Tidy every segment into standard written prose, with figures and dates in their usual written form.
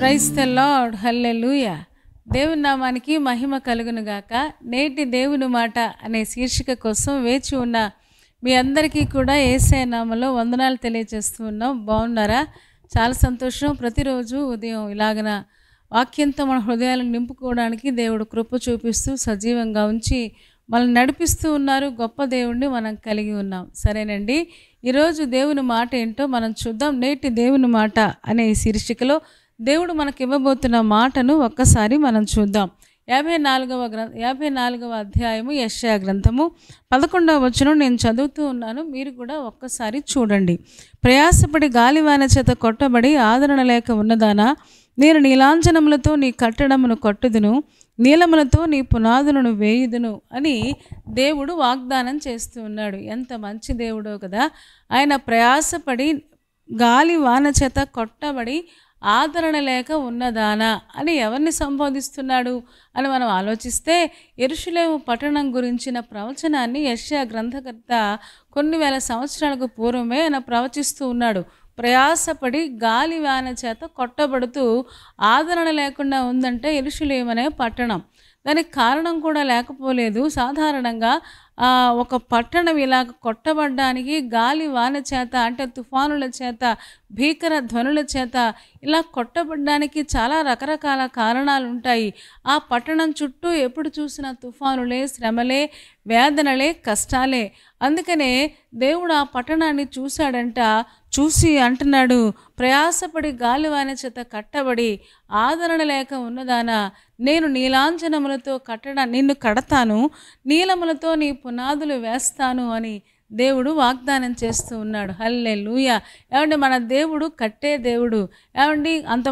Praise the lord, హల్లెలూయా. దేవుని నామానికి మహిమ కలుగును గాక. నేటి దేవుని మాట అనే శీర్షిక కోసం వేచి ఉన్న మీ అందరికీ కూడా యేసయ్య నామములో వందనాలు తెలియజేస్తూ ఉన్నాం. బాగున్నారా? చాలా సంతోషం. ప్రతిరోజు ఉదయం ఇలాగన వాక్యంతో మన హృదయాలను నింపుకోవడానికి దేవుడు కృప చూపిస్తూ సజీవంగా ఉంచి మనల్ని నడిపిస్తూ ఉన్నారు. గొప్ప దేవుణ్ణి మనం కలిగి ఉన్నాం. సరేనండి, ఈరోజు దేవుని మాట ఏంటో మనం చూద్దాం. నేటి దేవుని మాట అనే శీర్షికలో దేవుడు మనకి ఇవ్వబోతున్న మాటను ఒక్కసారి మనం చూద్దాం. 54వ అధ్యాయము యెషయా గ్రంథము 11వ వచనం నేను చదువుతూ ఉన్నాను. మీరు కూడా ఒక్కసారి చూడండి. ప్రయాసపడి గాలివాన చేత కొట్టబడి ఆదరణ లేక ఉన్నదానా, నేను నీలాంఛనములతో నీ కట్టడమును కట్టుదును, నీలములతో నీ పునాదులను వేయుదును అని దేవుడు వాగ్దానం చేస్తూ ఉన్నాడు. ఎంత మంచి దేవుడో కదా. ఆయన ప్రయాసపడి గాలి వాన చేత కొట్టబడి ఆదరణ లేక ఉన్నదానా అని ఎవరిని సంబోధిస్తున్నాడు అని మనం ఆలోచిస్తే, యెరూషలేము పట్టణం గురించిన ప్రవచనాన్ని యెషయా గ్రంథకర్త కొన్ని వేల సంవత్సరాలకు పూర్వమే ఆయన ప్రవచిస్తూ ఉన్నాడు. ప్రయాసపడి గాలి వాన చేత కొట్టబడుతూ ఆదరణ లేకుండా ఉందంటే యెరూషలేము అనే పట్టణం. దానికి కారణం కూడా లేకపోలేదు. సాధారణంగా ఒక పట్టణం ఇలా కొట్టబడ్డానికి గాలి వాన చేత, అంటే తుఫానుల చేత, భీకర ధ్వనుల చేత ఇలా కొట్టబడ్డానికి చాలా రకరకాల కారణాలు ఉంటాయి. ఆ పట్టణం చుట్టూ ఎప్పుడు చూసినా తుఫానులే, శ్రమలే, వేదనలే, కష్టాలే. అందుకనే దేవుడు ఆ పట్టణాన్ని చూశాడంట. చూసి అంటున్నాడు, ప్రయాసపడి గాలివాన చేత కట్టబడి ఆదరణ లేక ఉన్నదానా, నేను నీలాంఛనములతో నిన్ను కడతాను, నీలములతో నీ పునాదులు వేస్తాను అని దేవుడు వాగ్దానం చేస్తూ ఉన్నాడు. హల్లెలూయా. ఏమండి, మన దేవుడు కట్టే దేవుడు. ఏమండి, అంత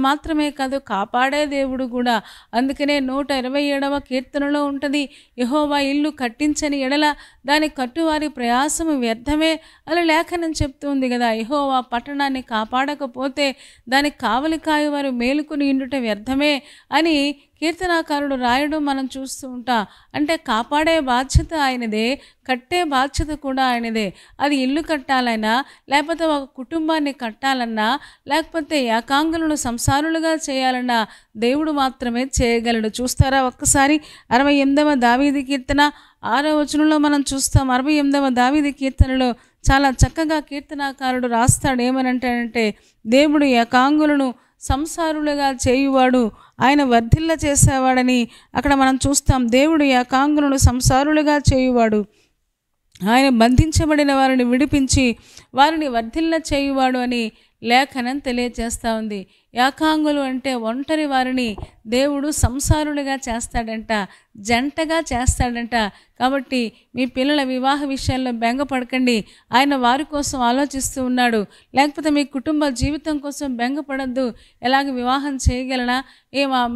మాత్రమే కాదు, కాపాడే దేవుడు కూడా. అందుకనే 127వ కీర్తనలో ఉంటుంది, యెహోవా ఇల్లు కట్టించని ఎడల దాని కట్టువారి ప్రయాసము వ్యర్థమే అని లేఖనం చెప్తుంది కదా. యెహోవా పట్టణాన్ని కాపాడకపోతే దానికి కావలి కాయవారు మేలుకుని ఇండుట వ్యర్థమే అని కీర్తనాకారుడు రాయడం మనం చూస్తూ ఉంటాం. అంటే కాపాడే బాధ్యత ఆయనదే, కట్టే బాధ్యత కూడా ఆయనదే. అది ఇల్లు కట్టాలన్నా, లేకపోతే ఒక కుటుంబాన్ని కట్టాలన్నా, లేకపోతే ఏకాంగులను సంసారులుగా చేయాలన్నా దేవుడు మాత్రమే చేయగలడు. చూస్తారా ఒక్కసారి 68వ దావీదు కీర్తన 6వ వచనంలో మనం చూస్తాం. 68వ దావీదు కీర్తనలో చాలా చక్కగా కీర్తనాకారుడు రాస్తాడు. ఏమనంటాడంటే, దేవుడు ఏకాంగులను సంసారులుగా చేయువాడు, ఆయన వర్ధిల్ల చేసేవాడని అక్కడ మనం చూస్తాం. దేవుడు ఏకాంగులను సంసారులుగా చేయువాడు, ఆయన బంధించబడిన వారిని విడిపించి వారిని వర్ధిల్ల చేయువాడు అని లేఖనం తెలియజేస్తూ ఉంది. ఏకాంగులు అంటే ఒంటరి వారిని దేవుడు సంసారులుగా చేస్తాడంట, జంటగా చేస్తాడంట. కాబట్టి మీ పిల్లల వివాహ విషయాల్లో బెంగపడకండి. ఆయన వారి కోసం ఆలోచిస్తూ ఉన్నాడు. లేకపోతే మీ కుటుంబ జీవితం కోసం బెంగపడద్దు. ఎలాగ వివాహం చేయగలనా,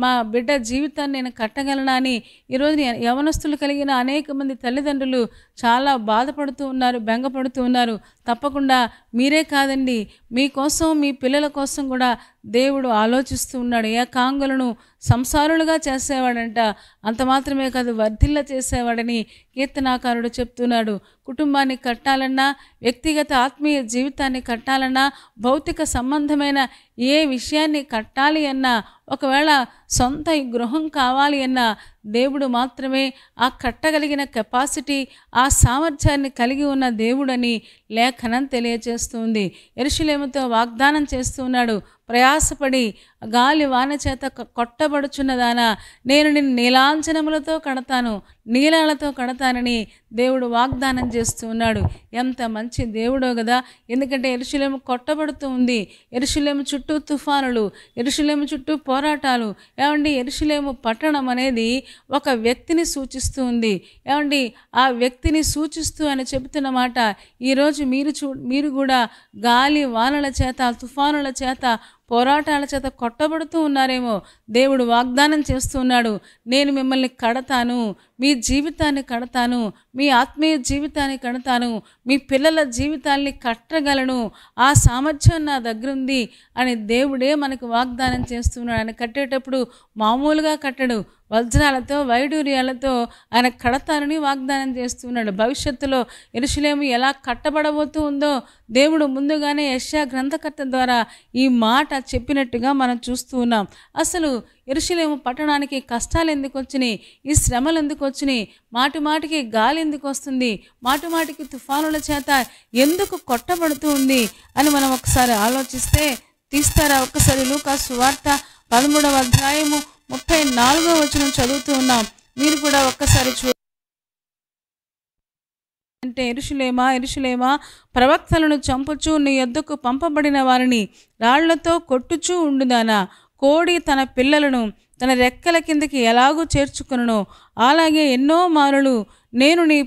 మా బిడ్డ జీవితాన్ని నేను కట్టగలనా అని ఈరోజు యవనస్తులు కలిగిన అనేక మంది తల్లిదండ్రులు చాలా బాధపడుతూ ఉన్నారు, బెంగపడుతూ ఉన్నారు. తప్పకుండా మీరే కాదండి, మీకోసం మీ పిల్లల కోసం కూడా దేవుడు ఆలోచిస్తూ ఉన్నాడు. ఏకాంగులను సంసారులుగా చేసేవాడంట. అంత మాత్రమే కాదు, వర్ధిల్ల చేసేవాడని కీర్తనాకారుడు చెప్తున్నాడు. కుటుంబాన్ని కట్టాలన్నా, వ్యక్తిగత ఆత్మీయ జీవితాన్ని కట్టాలన్నా, భౌతిక సంబంధమైన ఏ విషయాన్ని కట్టాలి అన్నా, ఒకవేళ సొంత గృహం కావాలి అన్నా దేవుడు మాత్రమే ఆ కట్టగలిగిన కెపాసిటీ, ఆ సామర్థ్యాన్ని కలిగి ఉన్న దేవుడని లేఖనం తెలియజేస్తుంది. యెరూషలేముతో వాగ్దానం చేస్తున్నాడు, ప్రయాసపడి గాలి వాన చేత కొట్టబడుచున్నదానా, నేను నిన్ను నీలాంఛనములతో కడతాను, నీలాలతో కడతానని దేవుడు వాగ్దానం చేస్తూ ఉన్నాడు. ఎంత మంచి దేవుడో కదా. ఎందుకంటే యెరూషలేము కొట్టబడుతూ ఉంది. యెరూషలేము చుట్టూ తుఫానులు, యెరూషలేము చుట్టూ పోరాటాలు. ఏమండి, యెరూషలేము పట్టణం అనేది ఒక వ్యక్తిని సూచిస్తూ ఉంది. ఏమండి, ఆ వ్యక్తిని సూచిస్తూ అని చెబుతున్న మాట ఈరోజు మీరు కూడా గాలి వానల చేత, తుఫానుల చేత, పోరాటాల చేత కొట్టబడుతూ ఉన్నారేమో. దేవుడు వాగ్దానం చేస్తున్నాడు, నేను మిమ్మల్ని కడతాను, మీ జీవితాన్ని కడతాను, మీ ఆత్మీయ జీవితాన్ని కడతాను, మీ పిల్లల జీవితాల్ని కట్టగలను, ఆ సామర్థ్యం నా దగ్గర ఉంది అని దేవుడే మనకు వాగ్దానం చేస్తున్నాడు. ఆయన కట్టేటప్పుడు మామూలుగా కట్టడు, వజ్రాలతో వైడూర్యాలతో ఆయన కడతానని వాగ్దానం చేస్తున్నాడు. భవిష్యత్తులో యెరూషలేము ఎలా కట్టబడబోతూ ఉందో దేవుడు ముందుగానే యెషయా గ్రంథకర్త ద్వారా ఈ మాట చెప్పినట్టుగా మనం చూస్తూ ఉన్నాం. అసలు యెరూషలేము పట్టణానికి కష్టాలు ఎందుకు వచ్చినాయి, ఈ శ్రమలు ఎందుకు వచ్చినాయి, మాటి మాటికి గాలి ఎందుకు వస్తుంది, మాటి మాటికి తుఫానుల చేత ఎందుకు కొట్టబడుతూ ఉంది అని మనం ఒకసారి ఆలోచిస్తే, తీస్తారా ఒక్కసారి లూకా సువార్త 13వ అధ్యాయము 34వ వచనం చదువుతూ ఉన్నాం. మీరు కూడా ఒక్కసారి అంటే, యెరూషలేమా యెరూషలేమా, ప్రవక్తలను చంపుచూ నీ యొద్దకు పంపబడిన వారిని రాళ్లతో కొట్టుచూ ఉండుదానా, కోడి తన పిల్లలను తన రెక్కల కిందకి ఎలాగూ చేర్చుకొనునో అలాగే ఎన్నో మారులు నేను నీ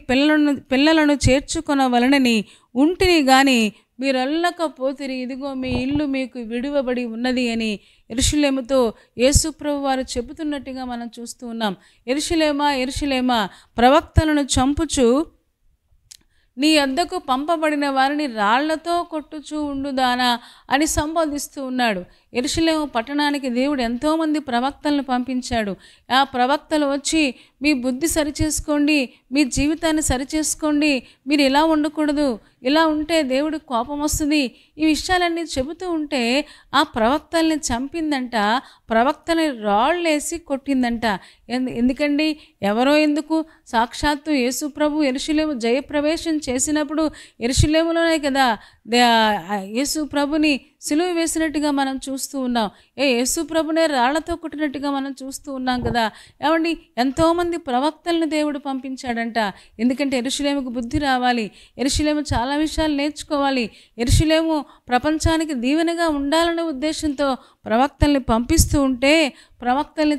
పిల్లలను చేర్చుకొనవలనని ఉంటిని గాని మీరల్లకపోతిరి, ఇదిగో మీ ఇల్లు మీకు విడువబడి ఉన్నది అని యెరూషలేముతో యేసుప్రభు వారు చెబుతున్నట్టుగా మనం చూస్తూ ఉన్నాం. యెరూషలేమా యెరూషలేమా, ప్రవక్తలను చంపుచు నీ యొద్దకు పంపబడిన వారిని రాళ్లతో కొట్టుచూ ఉండుదానా అని సంబోధిస్తూ ఉన్నాడు. యెరూషలేము పట్టణానికి దేవుడు ఎంతోమంది ప్రవక్తలను పంపించాడు. ఆ ప్రవక్తలు వచ్చి మీ బుద్ధి సరిచేసుకోండి, మీ జీవితాన్ని సరిచేసుకోండి, మీరు ఇలా ఉండకూడదు, ఇలా ఉంటే దేవుడికి కోపం వస్తుంది, ఈ విషయాలన్నీ చెబుతూ ఉంటే ఆ ప్రవక్తల్ని చంపిందంట, ప్రవక్తని రాళ్ళేసి కొట్టిందంట. ఎందుకండి, ఎవరో ఎందుకు, సాక్షాత్తు యేసుప్రభు యెరూషలేము జయప్రవేశం చేసినప్పుడు యెరూషలేములోనే కదా యేసు ప్రభుని సిలువ వేసినట్టుగా మనం చూస్తూ ఉన్నాం. యేసు ప్రభునే రాళ్లతో కొట్టినట్టుగా మనం చూస్తూ ఉన్నాం కదా. ఏమండి, ఎంతోమంది ప్రవక్తలను దేవుడు పంపించాడంట. ఎందుకంటే యెరూషలేముకు బుద్ధి రావాలి, యెరూషలేము చాలా విషయాలు నేర్చుకోవాలి, యెరూషలేము ప్రపంచానికి దీవెనగా ఉండాలనే ఉద్దేశంతో ప్రవక్తల్ని పంపిస్తూ ఉంటే ప్రవక్తల్ని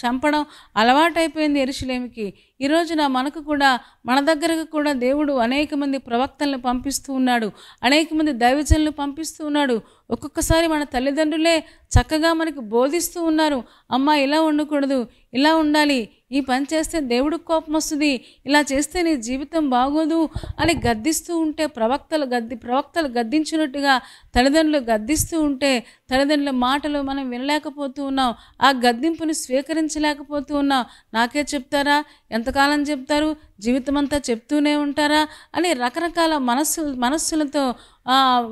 చంపడం అలవాటైపోయింది యెరూషలేముకి. ఈ రోజున మనకు కూడా, మన దగ్గరకు కూడా దేవుడు అనేక మంది ప్రవక్తలను పంపిస్తూ ఉన్నాడు, అనేక మంది దైవజనులను పంపిస్తూ ఉన్నాడు. ఒక్కొక్కసారి మన తల్లిదండ్రులే చక్కగా మనకు బోధిస్తూ ఉన్నారు, అమ్మ ఇలా ఉండకూడదు, ఇలా ఉండాలి, ఈ పని చేస్తే దేవుడికి కోపం వస్తుంది, ఇలా చేస్తే నీ జీవితం బాగోదు అని గద్దిస్తూ ఉంటే ప్రవక్తలు గద్దించినట్టుగా తల్లిదండ్రులు గద్దిస్తూ ఉంటే తల్లిదండ్రుల మాటలు మనం వినలేకపోతూ ఉన్నాం, ఆ గద్దింపుని స్వీకరించలేకపోతూ ఉన్నాం. నాకే చెప్తారా, ఎంతకాలం చెప్తారు, జీవితం అంతా చెప్తూనే ఉంటారా అని రకరకాల మనస్సులతో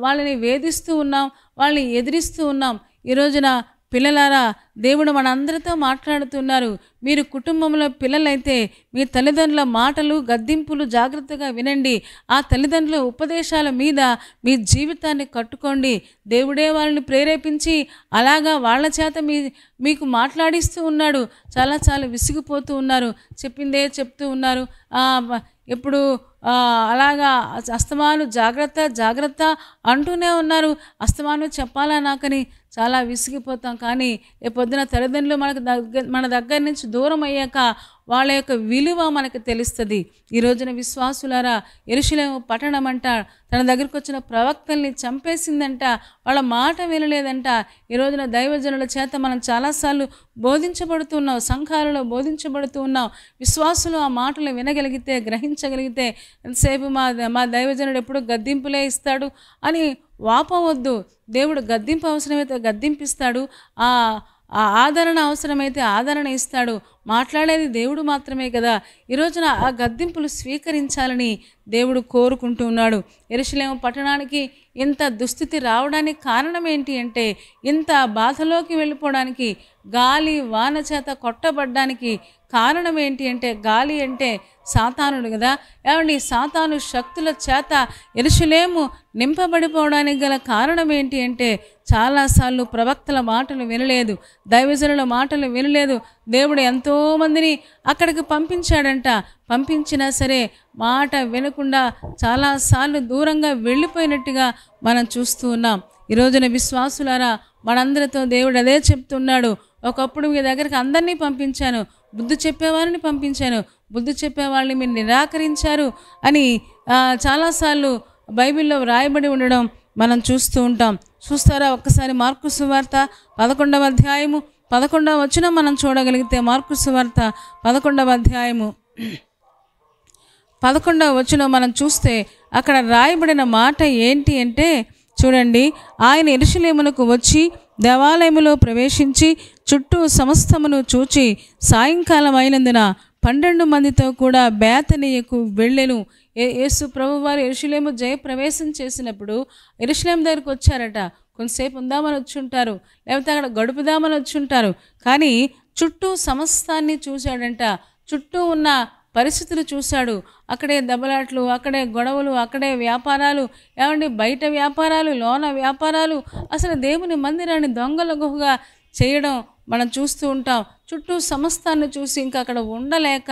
వాళ్ళని వేధిస్తూ ఉన్నాం, వాళ్ళని ఎదిరిస్తూ ఉన్నాం. ఈ రోజున పిల్లలారా, దేవుడు మనందరితో మాట్లాడుతున్నారు. మీరు కుటుంబంలో పిల్లలైతే మీ తల్లిదండ్రుల మాటలు, గద్దింపులు జాగ్రత్తగా వినండి. ఆ తల్లిదండ్రుల ఉపదేశాల మీద మీ జీవితాన్ని కట్టుకోండి. దేవుడే వాళ్ళని ప్రేరేపించి అలాగా వాళ్ళ చేత మీకు మాట్లాడిస్తూ ఉన్నాడు. చాలా విసిగిపోతూ ఉన్నారు, చెప్పిందే చెప్తూ ఉన్నారు, ఎప్పుడు అలాగా అస్తమాను జాగ్రత్త అంటూనే ఉన్నారు. అస్తమాను చెప్పాలా నాకని చాలా విసిగిపోతాం. కానీ రేపొద్దున తల్లిదండ్రులు మన దగ్గర నుంచి దూరం అయ్యాక వాళ్ళ యొక్క విలువ మనకు తెలుస్తుంది. ఈ రోజున విశ్వాసులారా, యెరూషలేము పట్టణం అంట తన దగ్గరికి వచ్చిన ప్రవక్తల్ని చంపేసిందంట, వాళ్ళ మాట వినలేదంట. ఈ రోజున దైవజనుల చేత మనం చాలాసార్లు బోధించబడుతున్నాం, సంఘాలలో బోధించబడుతూ ఉన్నాం. విశ్వాసులు ఆ మాటలు వినగలిగితే, గ్రహించగలిగితే, ఎంతసేపు మా దైవజనుడు ఎప్పుడు గద్దింపులే ఇస్తాడు అని వాపవద్దు. దేవుడు గద్దింపు అవసరమైతే గద్దింపిస్తాడు, ఆదరణ అవసరమైతే ఆదరణ ఇస్తాడు. మాట్లాడేది దేవుడు మాత్రమే కదా. ఈ రోజున ఆ గద్దింపులు స్వీకరించాలని దేవుడు కోరుకుంటూ ఉన్నాడు. యెరూషలేము పట్టణానికి ఇంత దుస్థితి రావడానికి కారణం ఏంటి అంటే, ఇంత బాధలోకి వెళ్ళిపోవడానికి, గాలి వాన చేత కొట్టబడ్డానికి కారణం ఏంటి అంటే, గాలి అంటే సాతానుడు కదా. ఏమండి, సాతాను శక్తుల చేత యెరూషలేము నింపబడిపోవడానికి గల కారణం ఏంటి అంటే, చాలాసార్లు ప్రవక్తల మాటలు వినలేదు, దైవజనుల మాటలు వినలేదు. దేవుడు ఎంతోమందిని అక్కడికి పంపించాడంట. పంపించినా సరే మాట వినకుండా చాలాసార్లు దూరంగా వెళ్ళిపోయినట్టుగా మనం చూస్తూ ఉన్నాం. ఈ రోజున విశ్వాసులారా, మనందరితో దేవుడు అదే చెప్తున్నాడు. ఒకప్పుడు మీ దగ్గరికి అందరినీ పంపించాను, బుద్ధి చెప్పేవారిని పంపించాను, బుద్ధి చెప్పేవాళ్ళని మీరు నిరాకరించారు అని చాలాసార్లు బైబిల్లో వ్రాయబడి ఉండడం మనం చూస్తూ ఉంటాం. చూస్తారా ఒక్కసారి మార్కు సువార్త 11వ అధ్యాయము 11వ వచనం మనం చూడగలిగితే, మార్కు సువార్త 11వ అధ్యాయము 11వ వచనం మనం చూస్తే అక్కడ రాయబడిన మాట ఏంటి అంటే చూడండి, ఆయన యెరూషలేమునకు వచ్చి దేవాలయములో ప్రవేశించి చుట్టూ సమస్తమును చూచి సాయంకాలం అయినందున 12 మందితో కూడా బేతనీయకు వెళ్ళెను. యేసు ప్రభువారు యెరూషలేము జయప్రవేశం చేసినప్పుడు యెరూషలేము దగ్గరికి వచ్చారట. కొంతసేపు ఉందామని వచ్చి ఉంటారు, లేకపోతే అక్కడ గడుపుదామని వచ్చి ఉంటారు. కానీ చుట్టూ సమస్తాన్ని చూశాడంట. చుట్టూ ఉన్న పరిస్థితులు చూశాడు. అక్కడే దెబ్బలాట్లు, అక్కడే గొడవలు, అక్కడే వ్యాపారాలు, ఏమండి బయట వ్యాపారాలు, లోన వ్యాపారాలు, అసలు దేవుని మందిరాన్ని దొంగల గుహగా చేయడం మనం చూస్తూ ఉంటాం. చుట్టూ సమస్తాన్ని చూసి ఇంకా అక్కడ ఉండలేక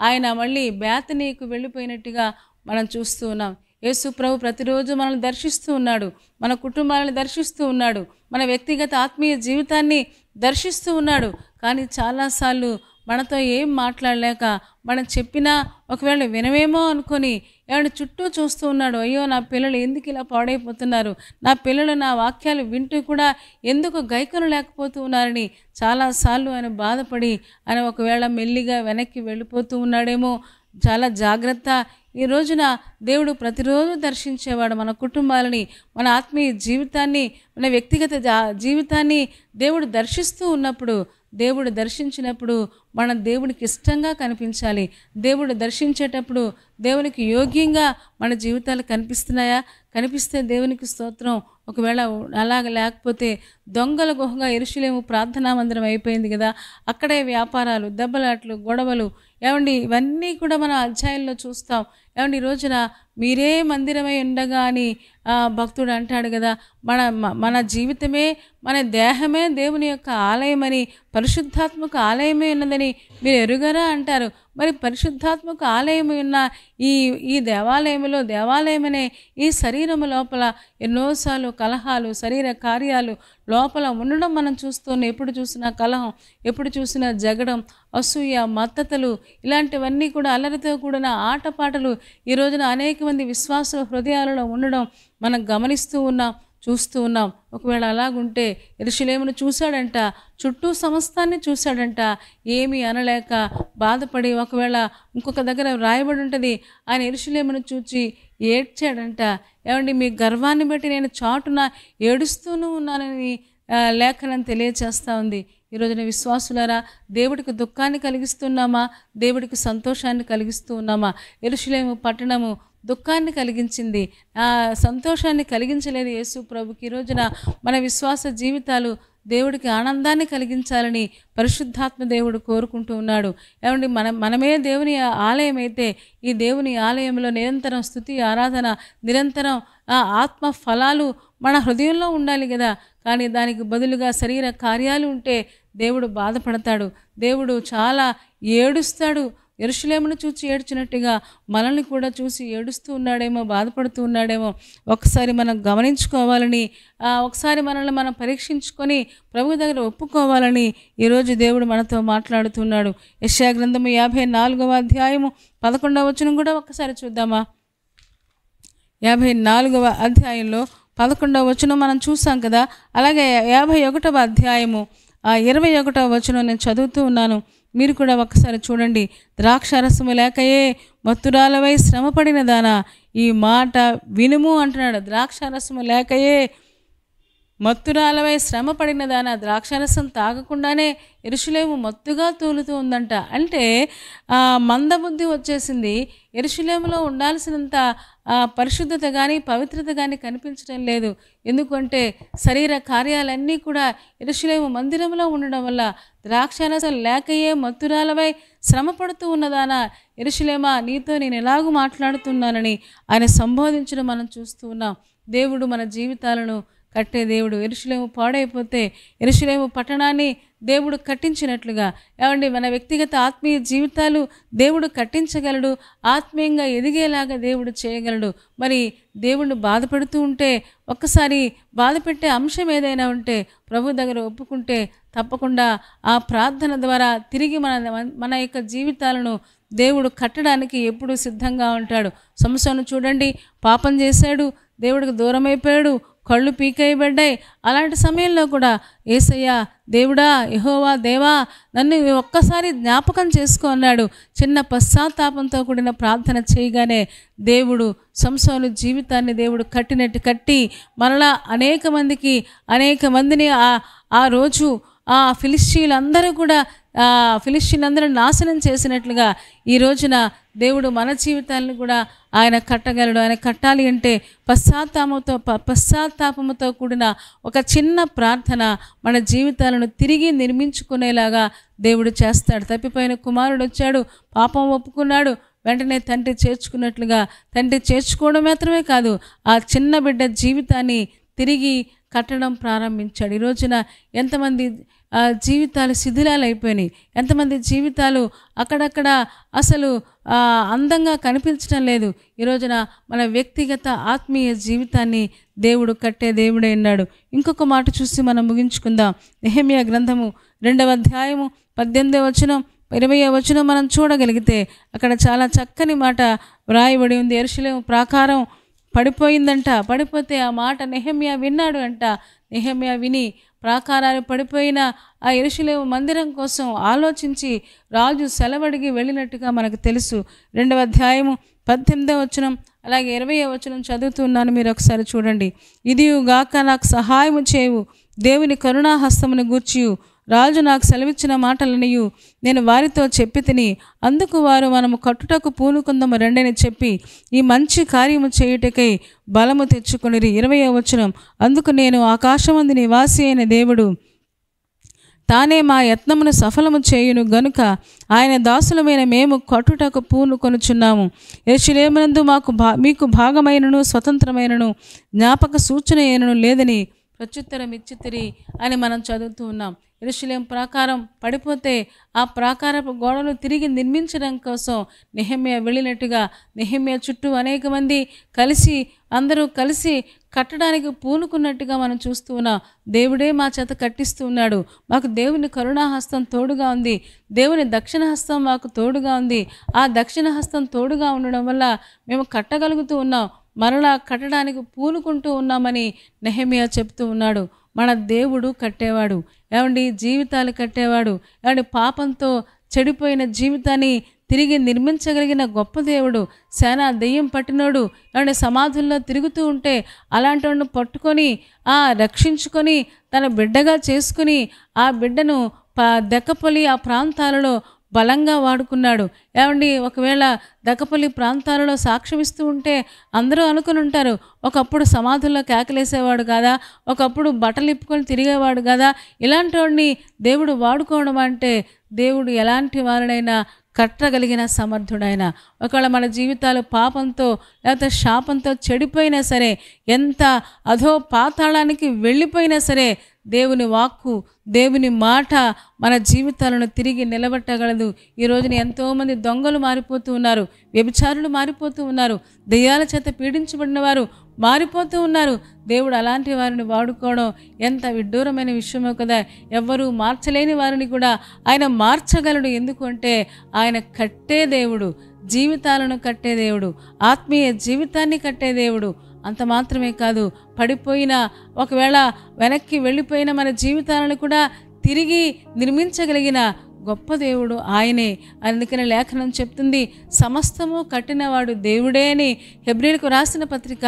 ఆయన మళ్ళీ బేతనీకు వెళ్ళిపోయినట్టుగా మనం చూస్తూ ఉన్నాం. యేసు ప్రభు ప్రతిరోజు మనల్ని దర్శిస్తూ ఉన్నాడు, మన కుటుంబాలను దర్శిస్తూ ఉన్నాడు, మన వ్యక్తిగత ఆత్మీయ జీవితాన్ని దర్శిస్తూ ఉన్నాడు. కానీ చాలాసార్లు మనతో ఏం మాట్లాడలేక, మనం చెప్పినా ఒకవేళ వినవేమో అనుకొని ఏమంటే చుట్టూ చూస్తూ ఉన్నాడు. అయ్యో నా పిల్లలు ఎందుకు ఇలా పాడైపోతున్నారు, నా పిల్లలు నా వాక్యాలు వింటూ కూడా ఎందుకు గైకొన లేకపోతూ ఉన్నారని చాలాసార్లు ఆయన బాధపడి ఆయన ఒకవేళ మెల్లిగా వెనక్కి వెళ్ళిపోతూ ఉన్నాడేమో. చాలా జాగ్రత్త. ఈ రోజున దేవుడు ప్రతిరోజు దర్శించేవాడు మన కుటుంబాలని, మన ఆత్మీయ జీవితాన్ని, మన వ్యక్తిగత జీవితాన్ని దేవుడు దర్శిస్తూ ఉన్నప్పుడు, దేవుడు దర్శించినప్పుడు మనం దేవునికి ఇష్టంగా కనిపించాలి. దేవుడు దర్శించేటప్పుడు దేవునికి యోగ్యంగా మన జీవితాలు కనిపిస్తున్నాయా? కనిపిస్తే దేవునికి స్తోత్రం. ఒకవేళ అలాగ లేకపోతే దొంగల గుహగా యెరూషలేము ప్రార్థనా మందిరం అయిపోయింది కదా. అక్కడే వ్యాపారాలు, దెబ్బలాట్లు, గొడవలు, ఏమండి ఇవన్నీ కూడా మనం అధ్యాయంలో చూస్తాం. ఏమండి ఈ రోజున మీరే మందిరమై ఉండగా అని భక్తుడు అంటాడు కదా. మన జీవితమే, మన దేహమే దేవుని యొక్క ఆలయమని, పరిశుద్ధాత్మక ఆలయమే ఉన్నదని మీరు ఎరుగరా అంటారు. మరి పరిశుద్ధాత్మక ఆలయమై ఉన్న ఈ దేవాలయమనే ఈ శరీరము లోపల ఎన్నోసార్లు కలహాలు, శరీర కార్యాలు లోపల ఉండడం మనం చూస్తున్నాం. ఎప్పుడు చూసినా కలహం, ఎప్పుడు చూసినా జగడం, అసూయ, మత్తతలు, ఇలాంటివన్నీ కూడా అల్లరితో కూడిన ఆటపాటలు ఈ రోజున అనేక మంది విశ్వాసుల హృదయాలలో ఉండడం మనం గమనిస్తూ ఉన్నాం, చూస్తూ ఉన్నాం. ఒకవేళ అలాగుంటే యెరూషలేమును చూశాడంట, చుట్టూ సమస్తాన్ని చూశాడంట, ఏమీ అనలేక బాధపడి, ఒకవేళ ఇంకొక దగ్గర రాయబడి ఉంటుంది ఆయన యెరూషలేమును చూచి ఏడ్చాడంట. ఏమండి మీ గర్వాన్ని బట్టి నేను చాటున ఏడుస్తూనూ ఉన్నానని లేఖనం తెలియచేస్తూ ఉంది. ఈ రోజున విశ్వాసులారా, దేవుడికి దుఃఖాన్ని కలిగిస్తున్నామా, దేవుడికి సంతోషాన్ని కలిగిస్తూ ఉన్నామా? యెరూషలేము పట్టణము దుఃఖాన్ని కలిగించింది, సంతోషాన్ని కలిగించలేదు యేసు ప్రభుకి. ఈ రోజున మన విశ్వాస జీవితాలు దేవుడికి ఆనందాన్ని కలిగించాలని పరిశుద్ధాత్మ దేవుడు కోరుకుంటూ ఉన్నాడు. ఏమండి మనమే దేవుని ఆలయం అయితే ఈ దేవుని ఆలయంలో నిరంతరం స్తుతి, ఆరాధన, నిరంతరం ఆత్మ ఫలాలు మన హృదయంలో ఉండాలి కదా. కానీ దానికి బదులుగా శరీర కార్యాలు ఉంటే దేవుడు బాధపడతాడు, దేవుడు చాలా ఏడుస్తాడు. యెరూషలేమును చూసి ఏడ్చినట్టుగా మనల్ని కూడా చూసి ఏడుస్తూ ఉన్నాడేమో, బాధపడుతూ ఉన్నాడేమో. ఒకసారి మనం గమనించుకోవాలని, ఒకసారి మనల్ని మనం పరీక్షించుకొని ప్రభు దగ్గర ఒప్పుకోవాలని ఈరోజు దేవుడు మనతో మాట్లాడుతున్నాడు. యెషయా గ్రంథము 54వ అధ్యాయము 11వ వచనం కూడా ఒకసారి చూద్దామా? 54వ అధ్యాయంలో 11వ వచనం మనం చూసాం కదా. అలాగే 51వ అధ్యాయము 21వ వచనం నేను చదువుతూ ఉన్నాను, మీరు కూడా ఒకసారి చూడండి. ద్రాక్షారసము లేకయే మత్తురాలవై శ్రమపడిన దానా ఈ మాట వినుము అంటున్నాడు. ద్రాక్షారసము లేకయే మత్తురాలవై శ్రమపడిన దానా, ద్రాక్షారసం తాగకుండానే యెరూషలేము మత్తుగా తూలుతూ ఉందంట. అంటే మందబుద్ధి వచ్చేసింది. యెరూషలేములో ఉండాల్సినంత పరిశుద్ధత కానీ పవిత్రత కానీ కనిపించడం లేదు. ఎందుకంటే శరీర కార్యాలన్నీ కూడా యెరూషలేము మందిరంలో ఉండడం వల్ల ద్రాక్షారసం లేకయే మత్తురాలవై శ్రమపడుతూ ఉన్నదానా, యెరూషలేమా నీతో నేను ఎలాగూ మాట్లాడుతున్నానని ఆయన సంబోధించడం మనం చూస్తూ ఉన్నాం. దేవుడు మన జీవితాలను కట్టే దేవుడు. యెరూషలేము పాడైపోతే యెరూషలేము పట్టణాన్ని దేవుడు కట్టించినట్లుగా, ఏమండి మన వ్యక్తిగత ఆత్మీయ జీవితాలు దేవుడు కట్టించగలడు, ఆత్మీయంగా ఎదిగేలాగా దేవుడు చేయగలడు. మరి దేవుడిని బాధపెడుతూ ఉంటే, ఒక్కసారి బాధపెట్టే అంశం ఏదైనా ఉంటే ప్రభు దగ్గర ఒప్పుకుంటే తప్పకుండా ఆ ప్రార్థన ద్వారా తిరిగి మన యొక్క జీవితాలను దేవుడు కట్టడానికి ఎప్పుడూ సిద్ధంగా ఉంటాడు. సంసోను చూడండి, పాపం చేశాడు, దేవుడికి దూరం అయిపోయాడు, కళ్ళు పీకేయబడ్డాయి. అలాంటి సమయంలో కూడా యేసయ్యా, దేవుడా, యెహోవా దేవా, నన్ను ఒక్కసారి జ్ఞాపకం చేసుకో అన్నాడు. చిన్న పశ్చాత్తాపంతో కూడిన ప్రార్థన చేయగానే దేవుడు సంసోను జీవితాన్ని దేవుడు కట్టినట్టు కట్టి మరలా అనేక మందిని ఆ రోజు ఆ ఫిలిష్తీయులందరూ నాశనం చేసినట్లుగా ఈ రోజున దేవుడు మన జీవితాలను కూడా ఆయన కట్టగలడు. ఆయన కట్టాలి అంటే పశ్చాత్తాపముతో కూడిన ఒక చిన్న ప్రార్థన మన జీవితాలను తిరిగి నిర్మించుకునేలాగా దేవుడు చేస్తాడు. తప్పిపోయిన కుమారుడు వచ్చాడు, పాపం ఒప్పుకున్నాడు, వెంటనే తండ్రి చేర్చుకున్నట్లుగా తండ్రి చేర్చుకోవడం మాత్రమే కాదు, ఆ చిన్న బిడ్డ జీవితాన్ని తిరిగి కట్టడం ప్రారంభించాడు. ఈ రోజున ఎంతమంది జీవితాలు శిథిలాలు అయిపోయినాయి, ఎంతమంది జీవితాలు అక్కడక్కడ అసలు అందంగా కనిపించడం లేదు. ఈ రోజున మన వ్యక్తిగత ఆత్మీయ జీవితాన్ని దేవుడు కట్టే దేవుడే ఉన్నాడు. ఇంకొక మాట చూసి మనం ముగించుకుందాం. నెహెమ్యా గ్రంథము 2వ అధ్యాయము 18వ వచనం 20వ వచనం మనం చూడగలిగితే అక్కడ చాలా చక్కని మాట వ్రాయబడి ఉంది. యెరూషలేము ప్రాకారం పడిపోయిందంట. పడిపోతే ఆ మాట నెహెమ్యా విన్నాడు అంట. నెహెమ్యా విని ప్రాకారాలు పడిపోయిన ఆ యెరూషలేము మందిరం కోసం ఆలోచించి రాజు సెలవడిగి వెళ్ళినట్టుగా మనకు తెలుసు. 2వ అధ్యాయము 18వ వచనం అలాగే 20వ వచనం చదువుతున్నాను, మీరు ఒకసారి చూడండి. ఇదియుగాక నాకు సహాయము చేయు, దేవుని కరుణాహస్తమును గూర్చియు రాజు నాకు సెలవిచ్చిన మాటలనియు నేను వారితో చెప్పి తిని, అందుకు వారు మనము కట్టుటకు పూనుకుందము రెండని చెప్పి ఈ మంచి కార్యము చేయుటకై బలము తెచ్చుకొనిరి. 20వ వచనం, అందుకు నేను ఆకాశమందు నివాసి అయిన దేవుడు తానే మా యత్నమును సఫలము చేయును గనుక ఆయన దాసులమైన మేము కట్టుటకు పూనుకొనుచున్నాము. యెరూషలేమునందు మీకు భాగమైనను స్వతంత్రమైనను జ్ఞాపక సూచన అయినను లేదని ప్రత్యుత్తరం ఇచ్చితిరి అని మనం చదువుతూ ఉన్నాం. యెరూషలేము ప్రాకారం పడిపోతే ఆ ప్రాకారపు గోడలు తిరిగి నిర్మించడం కోసం నెహెమ్యా వెళ్ళినట్టుగా నెహెమ్యా చుట్టూ అనేక మంది అందరూ కలిసి కట్టడానికి పూనుకున్నట్టుగా మనం చూస్తూ ఉన్నాం. దేవుడే మా చేత కట్టిస్తూ ఉన్నాడు. మాకు దేవుని కరుణాహస్తం తోడుగా ఉంది, దేవుని దక్షిణ హస్తం మాకు తోడుగా ఉంది. ఆ దక్షిణ హస్తం తోడుగా ఉండడం వల్ల మేము కట్టగలుగుతూ ఉన్నాం, మరలా కట్టడానికి పూనుకుంటూ ఉన్నామని నెహెమ్యా చెప్తూ ఉన్నాడు. మన దేవుడు కట్టేవాడు, ఏమండి, జీవితాలు కట్టేవాడు, ఏమండి, పాపంతో చెడిపోయిన జీవితాన్ని తిరిగి నిర్మించగలిగిన గొప్ప దేవుడు. సేనా దెయ్యం పట్టినోడు ఏమంటే సమాధుల్లో తిరుగుతూ ఉంటే అలాంటి వాడిని పట్టుకొని రక్షించుకొని తన బిడ్డగా చేసుకుని ఆ బిడ్డను దెక్కపల్లి ఆ ప్రాంతాలలో బలంగా వాడుకున్నాడు. ఏమండి, ఒకవేళ దక్కపల్లి ప్రాంతాలలో సాక్ష్యమిస్తూ ఉంటే అందరూ అనుకుని ఉంటారు, ఒకప్పుడు సమాధుల్లో కేకలేసేవాడు కదా, ఒకప్పుడు బట్టలు ఇప్పుకొని తిరిగేవాడు కదా. ఇలాంటి వాడిని దేవుడు వాడుకోవడం అంటే దేవుడు ఎలాంటి వారినైనా కట్టగలిగిన సమర్థుడైన. ఒకవేళ మన జీవితాలు పాపంతో లేకపోతే శాపంతో చెడిపోయినా సరే, ఎంత అధో పాతాళానికి వెళ్ళిపోయినా సరే, దేవుని వాక్కు, దేవుని మాట మన జీవితాలను తిరిగి నిలబెట్టగలదు. ఈ రోజున ఎంతోమంది దొంగలు మారిపోతూ ఉన్నారు, వ్యభిచారులు మారిపోతూ ఉన్నారు, దెయ్యాల చేత పీడించబడిన వారు మారిపోతూ ఉన్నారు. దేవుడు అలాంటి వారిని వాడుకోవడం ఎంత విడ్డూరమైన విషయమో కదా. ఎవ్వరూ మార్చలేని వారిని కూడా ఆయన మార్చగలడు. ఎందుకు అంటే ఆయన కట్టే దేవుడు, జీవితాలను కట్టే దేవుడు, ఆత్మీయ జీవితాన్ని కట్టే దేవుడు. అంత మాత్రమే కాదు, పడిపోయిన ఒకవేళ వెనక్కి వెళ్ళిపోయిన మన జీవితాలను కూడా తిరిగి నిర్మించగలిగిన గొప్ప దేవుడు ఆయనే. అందుకని లేఖనం చెప్తుంది, సమస్తము కట్టినవాడు దేవుడే అని హెబ్రీయులకు రాసిన పత్రిక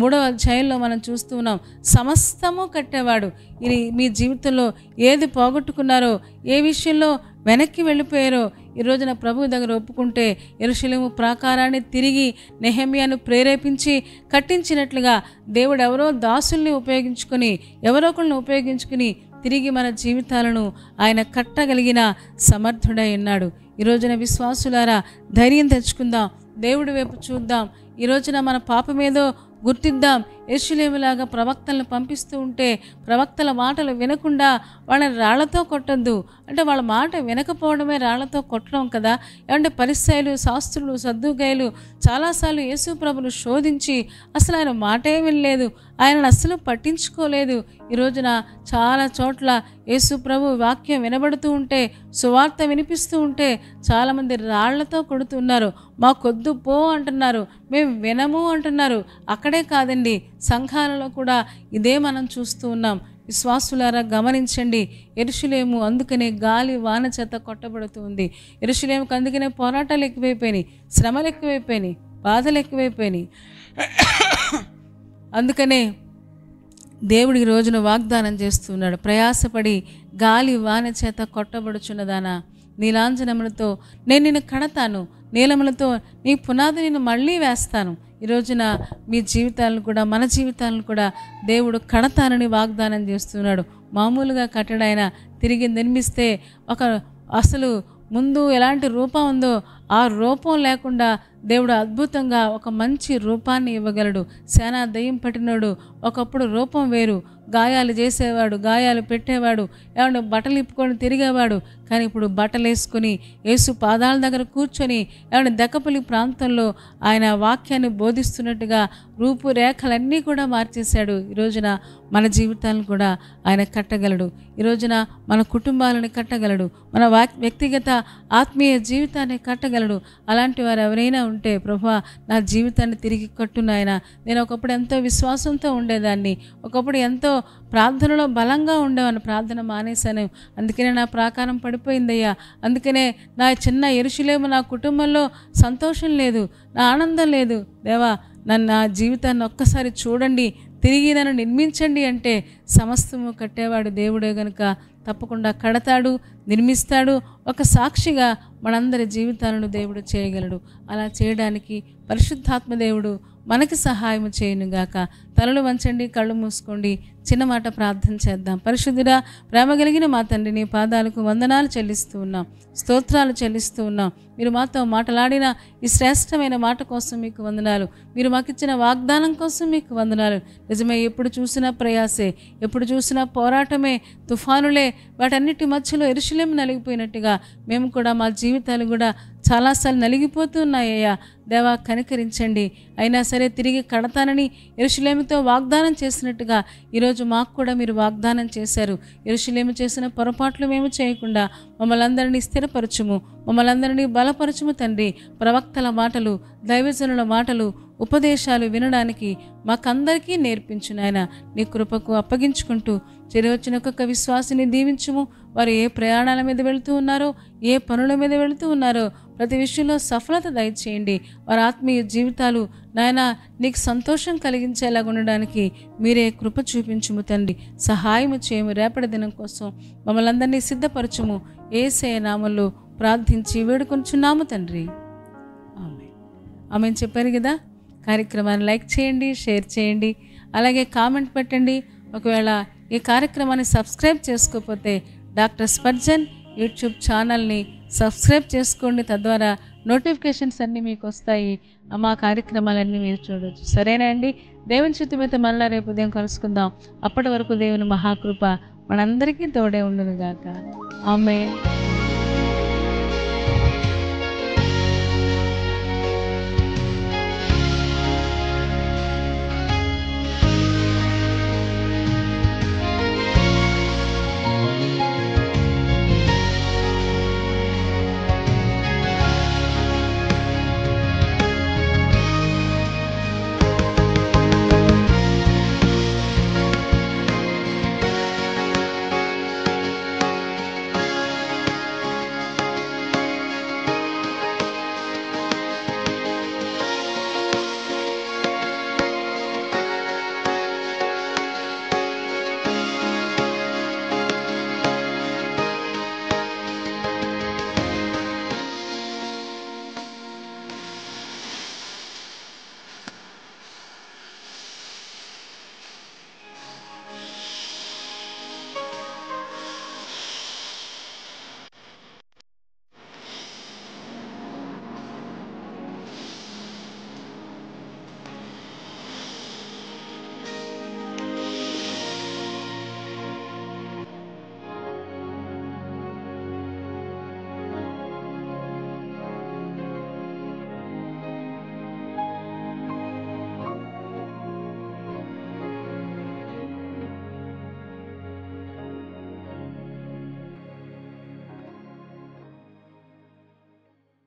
3వ అధ్యాయంలో మనం చూస్తూ ఉన్నాం. సమస్తము కట్టేవాడు. ఇది మీ జీవితంలో ఏది పోగొట్టుకున్నారో, ఏ విషయంలో వెనక్కి వెళ్ళిపోయారో ఈ రోజున ప్రభువు దగ్గర ఒప్పుకుంటే యెరూషలేము ప్రాకారాన్ని తిరిగి నెహెమ్యాను ప్రేరేపించి కట్టించినట్లుగా దేవుడు ఎవరో దాసుల్ని ఉపయోగించుకొని, ఎవరో ఒకరిని ఉపయోగించుకుని తిరిగి మన జీవితాలను ఆయన కట్టగలిగిన సమర్థుడై ఉన్నాడు. ఈ రోజున విశ్వాసులారా ధైర్యం తెచ్చుకుందాం, దేవుడి వైపు చూద్దాం. ఈ రోజున మన పాపమేదో గుర్తిద్దాం. యెరూషలేములాగా ప్రవక్తలను పంపిస్తూ ఉంటే ప్రవక్తల మాటలు వినకుండా వాళ్ళని రాళ్లతో కొట్టద్దు. అంటే వాళ్ళ మాట వినకపోవడమే రాళ్లతో కొట్టడం కదా. ఏమంటే పరిసయ్యులు, శాస్త్రులు, సద్దూకయ్యులు చాలాసార్లు యేసు ప్రభును శోధించి అసలు ఆయన మాటే వినలేదు, ఆయనను అస్సలు పట్టించుకోలేదు. ఈ రోజున చాలా చోట్ల యేసు ప్రభు వాక్యం వినబడుతూ ఉంటే, సువార్త వినిపిస్తూ ఉంటే చాలామంది రాళ్లతో కొడుతున్నారు. మాకొద్దు పో అంటున్నారు, మేము వినము అంటున్నారు. అక్కడే కాదండి, సంఘాలలో కూడా ఇదే మనం చూస్తూ ఉన్నాం. విశ్వాసులారా గమనించండి. యెరూషలేము అందుకనే గాలి వాన చేత కొట్టబడుతూ ఉంది. యెరూషలేముకు అందుకనే పోరాటాలు ఎక్కువైపోయినాయి, శ్రమలు ఎక్కువైపోయినాయి, బాధలు ఎక్కువైపోయినాయి. అందుకనే దేవుడు ఈ రోజున వాగ్దానం చేస్తున్నాడు, ప్రయాసపడి గాలి వాన చేత కొట్టబడుచున్నదానా, నీలాంజనములతో నేను నిన్ను కడతాను, నీలములతో నీ పునాది నేను మళ్ళీ వేస్తాను. ఈ రోజున మీ జీవితాలను కూడా, మన జీవితాలను కూడా దేవుడు కడతానని వాగ్దానం చేస్తున్నాడు. మామూలుగా కట్టడాయన తిరిగి నిర్మిస్తే అసలు ముందు ఎలాంటి రూపం ఉందో ఆ రూపం లేకుండా దేవుడు అద్భుతంగా ఒక మంచి రూపాన్ని ఇవ్వగలడు. సేనా దయ్యం పట్టినోడు ఒకప్పుడు రూపం వేరు, గాయాలు చేసేవాడు, గాయాలు పెట్టేవాడు, ఏమన్నా బట్టలు ఇప్పుకొని తిరిగేవాడు. కానీ ఇప్పుడు బట్టలు వేసుకొని యేసు పాదాల దగ్గర కూర్చొని ఏమన్నా దెక్కపల్లి ప్రాంతంలో ఆయన వాక్యాన్ని బోధిస్తున్నట్టుగా రూపురేఖలన్నీ కూడా మార్చేశాడు. ఈ రోజున మన జీవితాలను కూడా ఆయన కట్టగలడు. ఈ రోజున మన కుటుంబాలను కట్టగలడు, మన వ్యక్తిగత ఆత్మీయ జీవితాన్ని కట్టగలడు. అలాంటి వారు ఎవరైనా ఉంటే, ప్రభువా నా జీవితాన్ని తిరిగి కట్టు నాయనా, నేను ఒకప్పుడు ఎంతో విశ్వాసంతో ఉండేదాన్ని, ఒకప్పుడు ఎంతో ప్రార్థనలో బలంగా ఉండేవాడిని, ప్రార్థన మానేశాను, అందుకనే నా ప్రాకారం పడిపోయిందయ్యా, అందుకనే నా చిన్న యెరూషలేము నా కుటుంబంలో సంతోషం లేదు, నా ఆనందం లేదు. దేవా నా జీవితాన్ని ఒక్కసారి చూడండి, తిరిగి నన్ను నిర్మించండి అంటే సమస్తము కట్టేవాడు దేవుడే గనుక తప్పకుండా కడతాడు, నిర్మిస్తాడు. ఒక సాక్షిగా మనందరి జీవితాలను దేవుడు చేయగలడు. అలా చేయడానికి పరిశుద్ధాత్మ దేవుడు మనకి సహాయం చేయనుగాక. తలలు వంచండి, కళ్ళు మూసుకోండి, చిన్న మాట ప్రార్థన చేద్దాం. పరిశుద్ధుడా, ప్రేమ కలిగిన మా తండ్రి, నీ పాదాలకు వందనాలు చెల్లిస్తూ ఉన్నాం, స్తోత్రాలు చెల్లిస్తూ ఉన్నాం. మీరు మాతో మాట్లాడిన ఈ శ్రేష్టమైన మాట కోసం మీకు వందనాలు. మీరు మాకు ఇచ్చిన వాగ్దానం కోసం మీకు వందనాలు. నిజమే, ఎప్పుడు చూసినా ప్రయాసే, ఎప్పుడు చూసినా పోరాటమే, తుఫానులే, వాటన్నిటి మధ్యలో యెరూషలేము నలిగిపోయినట్టుగా మేము కూడా మా జీవితాలు కూడా చాలాసార్లు నలిగిపోతూ ఉన్నాయ్యా. దేవా కనికరించండి. అయినా సరే తిరిగి కడతానని యెరూషలేముతో వాగ్దానం చేసినట్టుగా ఈరోజు మాకు కూడా మీరు వాగ్దానం చేశారు. యెరూషలేము చేసిన పొరపాట్లు మేము చేయకుండా మమ్మల్ని అందరినీ స్థిరపరచుము, మమ్మల్ని అందరినీ బలపరచుము తండ్రి. ప్రవక్తల మాటలు, దైవజనుల మాటలు, ఉపదేశాలు వినడానికి మాకందరికీ నేర్పించు నాయన. నీ కృపకు అప్పగించుకుంటూ చేరవచ్చిన ఒక్కొక్క విశ్వాసిని దీవించుము. వారు ఏ ప్రయాణాల మీద వెళుతూ ఉన్నారో, ఏ పనుల మీద వెళుతూ ఉన్నారో ప్రతి విషయంలో సఫలత దయచేయండి. వారి ఆత్మీయ జీవితాలు నాయన నీకు సంతోషం కలిగించేలాగా ఉండడానికి మీరే కృప చూపించుము తండ్రి. సహాయము చేయము. రేపటి దినం కోసం మమ్మల్ని అందరినీ సిద్ధపరచుము. యేసయ్య నామములో ప్రార్థించి వేడుకొంచున్నాము తండ్రి. ఆమె చెప్పారు కదా. కార్యక్రమాన్ని లైక్ చేయండి, షేర్ చేయండి, అలాగే కామెంట్ పెట్టండి. ఒకవేళ ఈ కార్యక్రమాన్ని సబ్స్క్రైబ్ చేసుకోకపోతే డాక్టర్ స్పర్జన్ యూట్యూబ్ ఛానల్ని సబ్స్క్రైబ్ చేసుకోండి. తద్వారా నోటిఫికేషన్స్ అన్నీ మీకు వస్తాయి. మా కార్యక్రమాలన్నీ మీరు చూడవచ్చు. సరేనా అండి? దేవుని చిత్తం అయితే మళ్ళీ రేపు ఉదయం కలుసుకుందాం. అప్పటి వరకు దేవుని మహాకృప మనందరికీ తోడే ఉండును గాక. ఆమేన్.